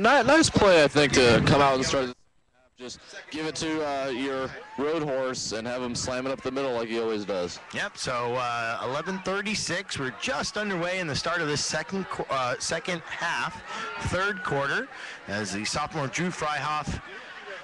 Nice play, I think, to come out and start. Just give it to your road horse and have him slam it up the middle like he always does. Yep, so 11:36. We're just underway in the start of this second half, third quarter, as the sophomore Drew Freihoff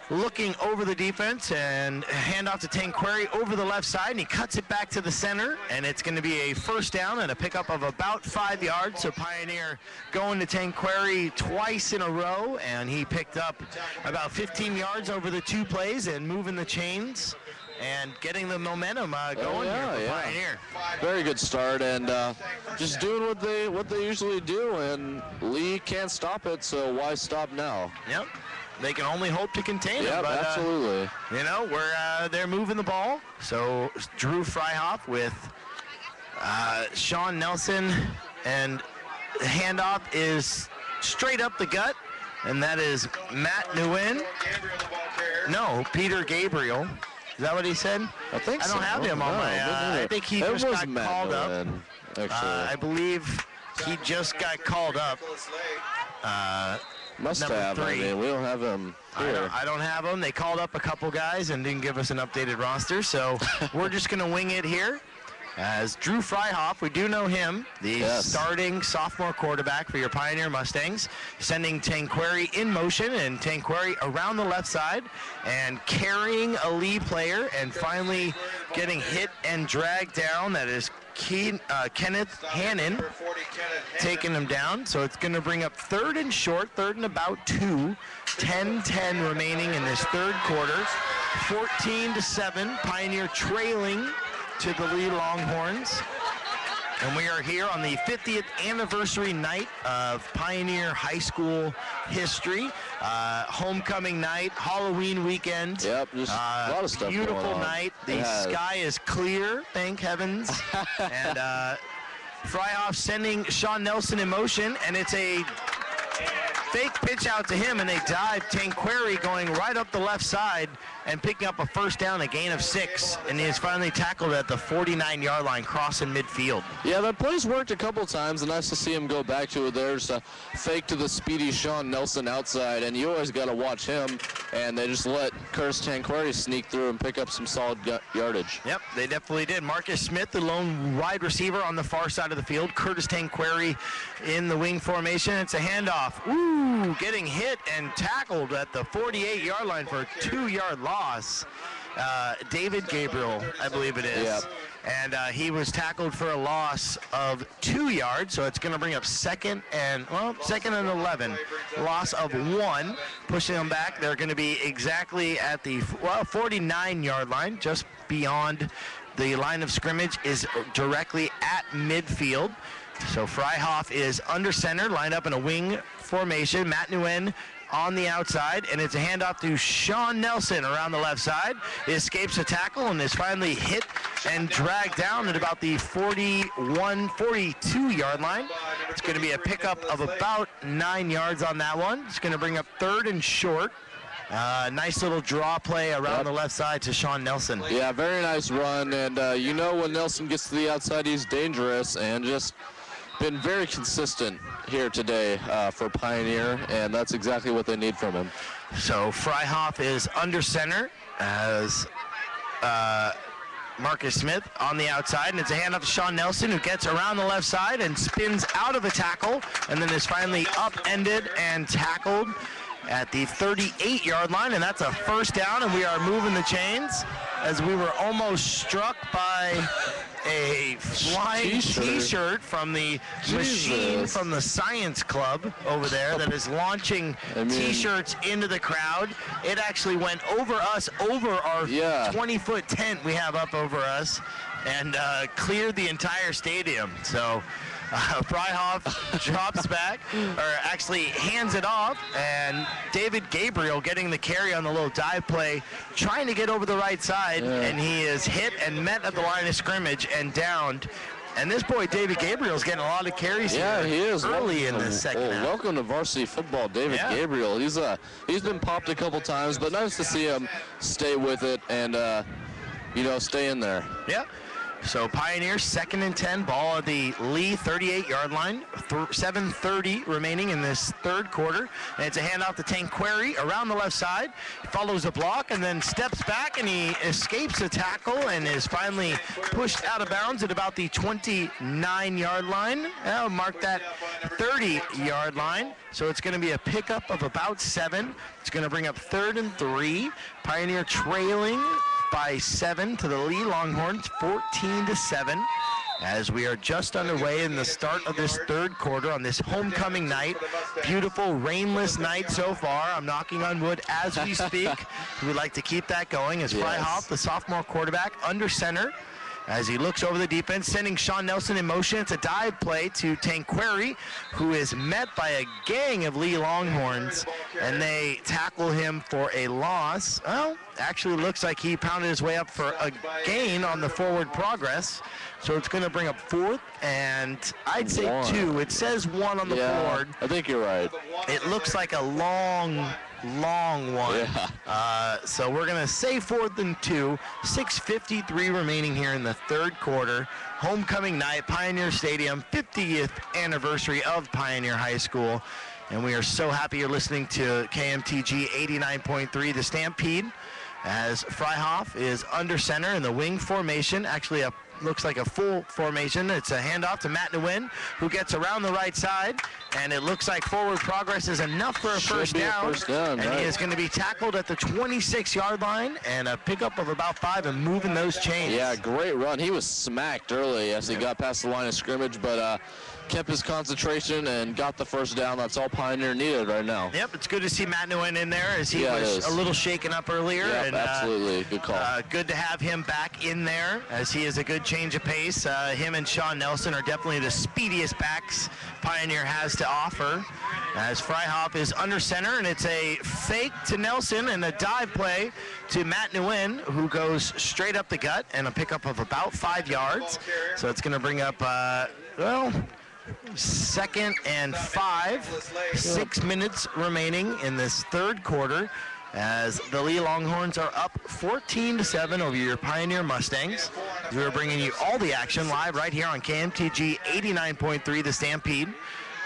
looking over the defense and hand off to Tanqueray over the left side, and he cuts it back to the center, and it's going to be a first down and a pickup of about 5 yards. So Pioneer going to Tanqueray twice in a row, and he picked up about 15 yards over the 2 plays and moving the chains and getting the momentum going here for Pioneer. Very good start, and just doing what they usually do, and Leigh can't stop it, so why stop now? Yep. They can only hope to contain it. But, absolutely. You know, they're moving the ball. So Drew Freihoff with Sean Nelson, and the handoff is straight up the gut, and that is Matt Nguyen. No, Peter Gabriel. Is that what he said? I think so. I don't have him on my. I think he just got called up. I believe he just got called up. Must have. I mean, we don't have him here. I don't have him. They called up a couple guys and didn't give us an updated roster, so we're just going to wing it here. As Drew Freihoff, we do know him, the starting sophomore quarterback for your Pioneer Mustangs, sending Tanqueray in motion, and Tanqueray around the left side and carrying a Leigh player and finally getting hit and dragged down. That is Kenneth Hannon taking him down. So it's going to bring up third and short, third and about 2. 10-10 remaining in this third quarter. 14-7, Pioneer trailing to the Leigh Longhorns. And we are here on the 50th anniversary night of Pioneer High School history. Homecoming night, Halloween weekend. Yep, just a lot of stuff going on. Beautiful night. The sky is clear, thank heavens. And Freihoff sending Sean Nelson in motion, and it's a fake pitch out to him, and they dive. Tanqueray going right up the left side and picking up a first down, a gain of 6, and he is finally tackled at the 49-yard line, crossing midfield. Yeah, that play's worked a couple times, and nice to see him go back to it. There's a fake to the speedy Sean Nelson outside, and you always got to watch him, and they just let Curtis Tanqueray sneak through and pick up some solid yardage. Yep, they definitely did. Marcus Smith, the lone wide receiver on the far side of the field. Curtis Tanqueray in the wing formation. It's a handoff. Ooh, getting hit and tackled at the 48-yard line for a 2-yard loss. David Gabriel, I believe it is. Yep. And he was tackled for a loss of 2 yards, so it's going to bring up second and 11. Loss of 1, pushing them back. They're going to be exactly at the 49-yard line, just beyond the line of scrimmage, is directly at midfield. So Freihoff is under center, lined up in a wing formation. Matt Nguyen on the outside, and it's a handoff to Sean Nelson around the left side. He escapes a tackle and is finally hit and dragged down at about the 42-yard line. It's going to be a pickup of about 9 yards on that one. It's going to bring up third and short. Nice little draw play around the left side to Sean Nelson. Yeah, very nice run, and you know when Nelson gets to the outside, he's dangerous, and just been very consistent here today for Pioneer, and that's exactly what they need from him. So Freihoff is under center as Marcus Smith on the outside, and it's a handoff to Sean Nelson, who gets around the left side and spins out of a tackle, and then is finally upended and tackled at the 38-yard line, and that's a first down, and we are moving the chains as we were almost struck by a flying T-shirt from the machine from the Science Club over there that is launching T-shirts into the crowd. It actually went over us, over our 20-foot tent we have up over us, and cleared the entire stadium. So Freihoff drops back, or actually hands it off, and David Gabriel getting the carry on the little dive play, trying to get over the right side, and he is hit and met at the line of scrimmage and downed. And this boy, David Gabriel, is getting a lot of carries here he is. Early in the second half. Welcome to varsity football, David Gabriel. He's been popped a couple times, but nice to see him stay with it and, stay in there. Yeah. So Pioneer 2nd and 10, ball at the Leigh 38-yard line. 7:30 remaining in this third quarter. And it's a handoff to Tanquary around the left side. He follows a block and then steps back, and he escapes a tackle and is finally pushed out of bounds at about the 29-yard line. I'll mark that 30-yard line. So it's going to be a pickup of about 7. It's going to bring up 3rd and 3. Pioneer trailing by 7 to the Leigh Longhorns, 14-7, as we are just underway in the start of this third quarter on this homecoming night. Beautiful rainless night so far. I'm knocking on wood as we speak. We would like to keep that going as Freihoff, the sophomore quarterback, under center, as he looks over the defense, sending Sean Nelson in motion. It's a dive play to Tanquary, who is met by a gang of Leigh Longhorns, and they tackle him for a loss. Well, actually looks like he pounded his way up for a gain on the forward progress. So it's going to bring up 4th, and I'd say 2. It says 1 on the board. I think you're right. It looks like a long one. Yeah. So we're going to say 4th and 2. 6:53 remaining here in the third quarter. Homecoming night, Pioneer Stadium, 50th anniversary of Pioneer High School. And we are so happy you're listening to KMTG 89.3, The Stampede, as Freihoff is under center in the wing formation. Actually, looks like a full formation. It's a handoff to Matt Nguyen, who gets around the right side, and it looks like forward progress is enough for a first down. And right. He is going to be tackled at the 26-yard line, and a pickup of about 5 and moving those chains. Yeah, great run. He was smacked early as he got past the line of scrimmage, but kept his concentration and got the first down. That's all Pioneer needed right now. Yep, it's good to see Matt Nguyen in there, as he was a little shaken up earlier. Yep, and, absolutely. Good call. Good to have him back in there, as he is a good change of pace. Him and Sean Nelson are definitely the speediest backs Pioneer has to offer, as Freihoff is under center, and it's a fake to Nelson and a dive play to Matt Nguyen, who goes straight up the gut, and a pickup of about 5 yards. So it's going to bring up, 2nd and 5. 6 minutes remaining in this third quarter, as the Leigh Longhorns are up 14-7 over your Pioneer Mustangs. We are bringing you all the action live right here on KMTG 89.3, The Stampede.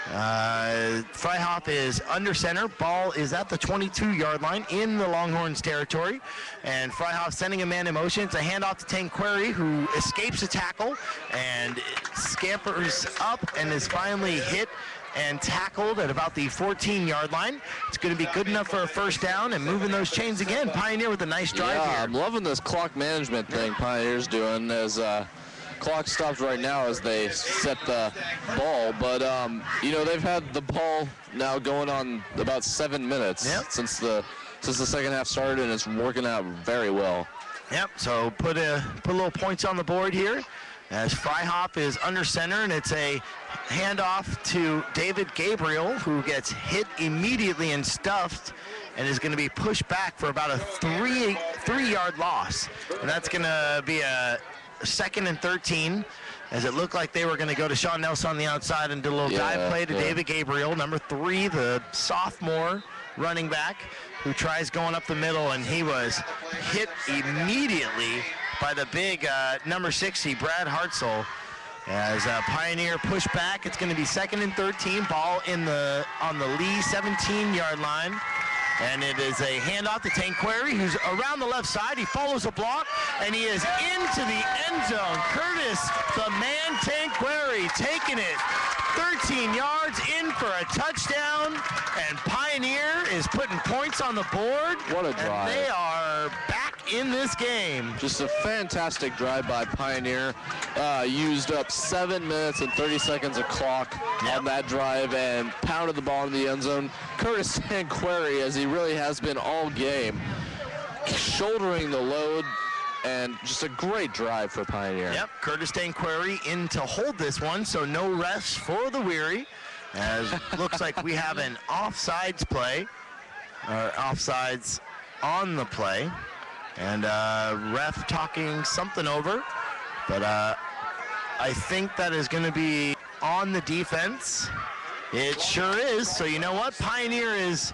Freihoff is under center. Ball is at the 22-yard line in the Longhorns territory. And Freihoff sending a man in motion. It's a handoff to Tanquary, who escapes a tackle and scampers up and is finally hit and tackled at about the 14-yard line. It's going to be good enough for a first down and moving those chains again. Pioneer with a nice drive here. I'm loving this clock management thing Pioneer's doing, as clock stops right now as they set the ball, but they've had the ball now going on about 7 minutes since the second half started, and it's working out very well. Yep, so put a little points on the board here, as Freihoff is under center, and it's a handoff to David Gabriel, who gets hit immediately and stuffed, and is going to be pushed back for about a three-yard loss. And that's going to be a 2nd and 13, as it looked like they were going to go to Sean Nelson on the outside and do a little dive play to David Gabriel, number 3, the sophomore running back, who tries going up the middle, and he was hit immediately by the big number 60, Brad Hartzell. As Pioneer push back, it's going to be 2nd and 13, ball on the Leigh 17-yard line. And it is a handoff to Tanquary, who's around the left side. He follows a block, and he is into the end zone. Curtis, the man Tanquary, taking it 13 yards in for a touchdown, and Pioneer is putting points on the board. What a drive. And they are back in this game. Just a fantastic drive by Pioneer. Used up 7 minutes and 30 seconds of clock on that drive and pounded the ball in the end zone. Curtis Tanquary, as he really has been all game, shouldering the load, and just a great drive for Pioneer. Yep, Curtis Tanquary in to hold this one, so no rest for the weary, as looks like we have an offsides play, or offsides on the play, and ref talking something over, but I think that is going to be on the defense. It sure is. So you know what? Pioneer is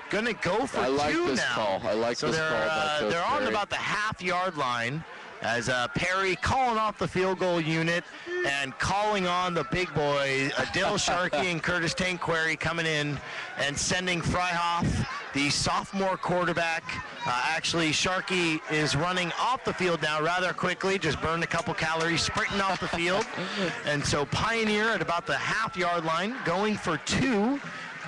going to go for 2 now. I like this call. They're on about the half-yard line, as Perry calling off the field goal unit and calling on the big boy, Adil Sharkey and Curtis Tanquary coming in and sending Freihoff, the sophomore quarterback. Actually, Sharkey is running off the field now rather quickly, just burned a couple calories sprinting off the field. And so Pioneer at about the half-yard line going for 2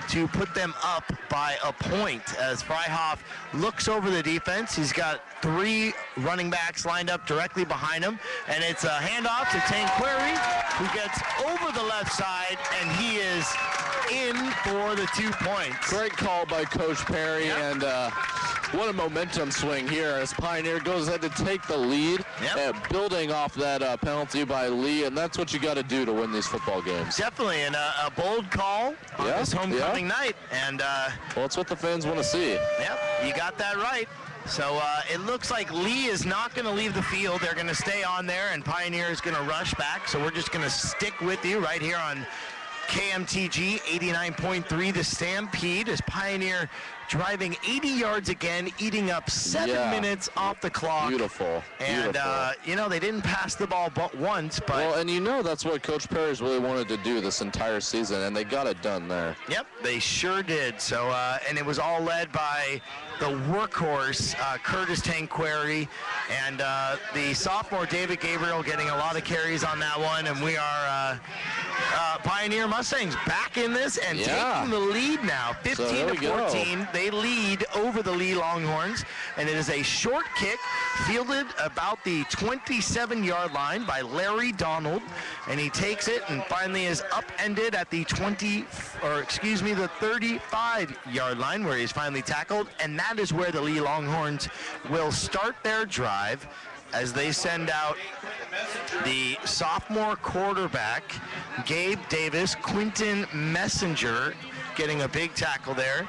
to put them up by a point as Freihoff looks over the defense. He's got 3 running backs lined up directly behind him, and it's a handoff to Tanquary, who gets over the left side, and he is in for the 2 points. Great call by Coach Perry, and what a momentum swing here as Pioneer goes ahead to take the lead, and building off that penalty by Leigh, and that's what you got to do to win these football games. Definitely, and a bold call on this homecoming night. And well, it's what the fans want to see. Yep, you got that right. So it looks like Leigh is not going to leave the field. They're going to stay on there, and Pioneer is going to rush back. So we're just going to stick with you right here on KMTG 89.3, the Stampede, as Pioneer driving 80 yards again, eating up 7 minutes off the clock. Beautiful. And, you know, they didn't pass the ball but once. But well, and you know that's what Coach Perry's really wanted to do this entire season, and they got it done there. Yep, they sure did. So, and it was all led by the workhorse, Curtis Tanquary, and the sophomore David Gabriel getting a lot of carries on that one. And we are Pioneer Mustangs back in this and taking the lead now, 15-14. They lead over the Leigh Longhorns, and it is a short kick fielded about the 27-yard line by Larry Donald, and he takes it and finally is upended at the 35-yard line where he's finally tackled, and that is where the Leigh Longhorns will start their drive as they send out the sophomore quarterback, Gabe Davis, Quinton Messenger getting a big tackle there.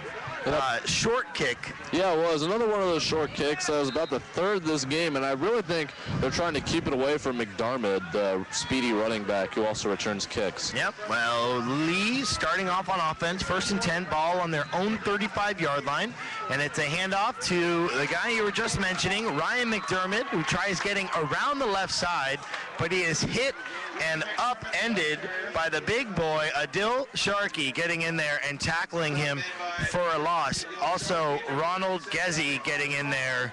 Short kick. Yeah, well, it was another one of those short kicks. That was about the third this game, and I really think they're trying to keep it away from McDermott, the speedy running back who also returns kicks. Yep, well, Leigh starting off on offense, 1st and 10, ball on their own 35-yard line, and it's a handoff to the guy you were just mentioning, Ryan McDermott, who tries getting around the left side, but he is hit and upended by the big boy, Adil Sharkey, getting in there and tackling him for a loss. Also, Ronald Gezzi getting in there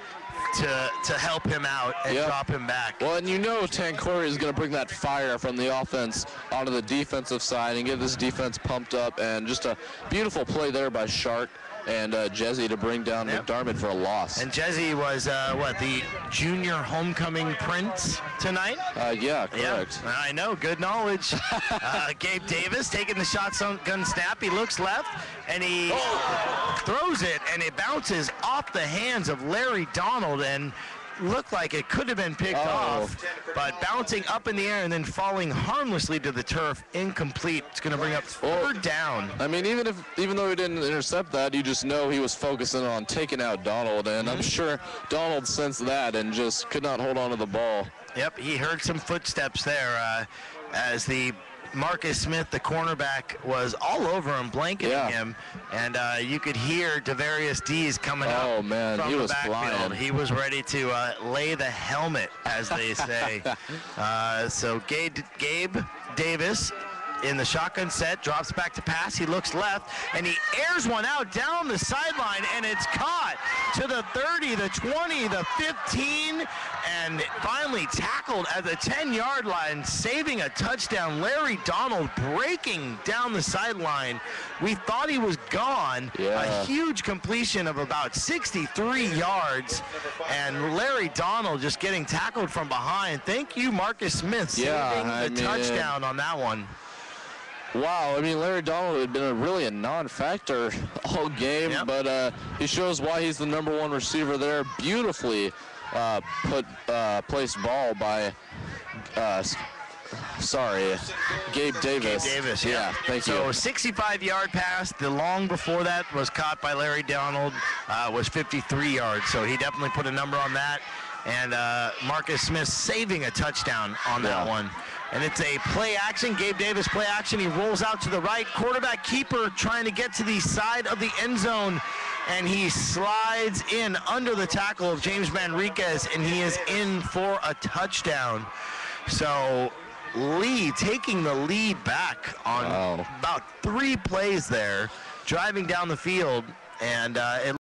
to help him out and drop him back. Well, and you know Tanquary is going to bring that fire from the offense onto the defensive side and get this defense pumped up, and just a beautiful play there by Shark and Jesse to bring down McDermott for a loss. And Jesse was, the junior homecoming prince tonight? Yeah, correct. Yeah, I know, good knowledge. Gabe Davis taking the shotgun snap. He looks left, and he throws it, and it bounces off the hands of Larry Donald, and looked like it could have been picked off, but bouncing up in the air and then falling harmlessly to the turf, incomplete. It's going to bring up 3rd down. I mean, even though he didn't intercept that, you just know he was focusing on taking out Donald, and I'm sure Donald sensed that and just could not hold on to the ball. Yep, he heard some footsteps there as the Marcus Smith, the cornerback, was all over him, blanketing him, and you could hear Devarius Dees coming up from the backfield. Flying. He was ready to lay the helmet, as they say. So Gabe Davis in the shotgun set, drops back to pass. He looks left, and he airs one out down the sideline, and it's caught to the 30, the 20, the 15, and finally tackled at the 10-yard line, saving a touchdown. Larry Donald breaking down the sideline. We thought he was gone. A huge completion of about 63 yards, and Larry Donald just getting tackled from behind. Thank you, Marcus Smith, saving the touchdown on that one. Wow, I mean, Larry Donald had been really a non-factor all game, but he shows why he's the #1 receiver there. Beautifully placed ball by, Gabe Davis. Gabe Davis, thank you. So 65-yard pass. The long before that was caught by Larry Donald, was 53 yards. So he definitely put a number on that. And Marcus Smith saving a touchdown on that one. And it's a play action, Gabe Davis play action. He rolls out to the right. Quarterback keeper trying to get to the side of the end zone. and he slides in under the tackle of James Manriquez, and he is in for a touchdown. So Leigh taking the lead back on about 3 plays there, driving down the field, and it